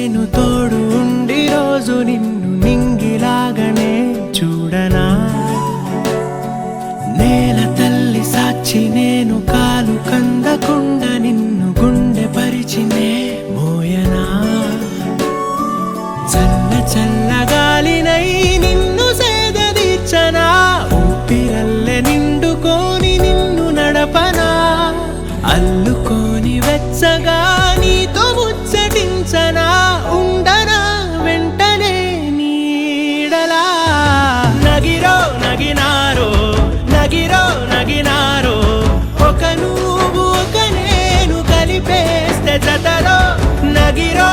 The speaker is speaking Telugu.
నేను తోడు ఉండి రోజు నిన్ను నింగిలాగనే చూడనా నేల తల్లి సాక్షి నేను కాలు కందకుండా నిన్ను గుండె పరిచినే మోయనా చల్ల చల్లగాలినై నిన్ను సేదదీర్చనా ఊపిరల్లె నిండుకొని నిన్ను నడపనా అల్లుకొని వెచ్చగా నీతో ముచ్చటించనా ఉండనా వెంటనే నీడలా నగిరో నగినారో నగిరో నగినారో ఒక నువ్వు ఒక నేను కలిపేస్తే జతలో నగిరో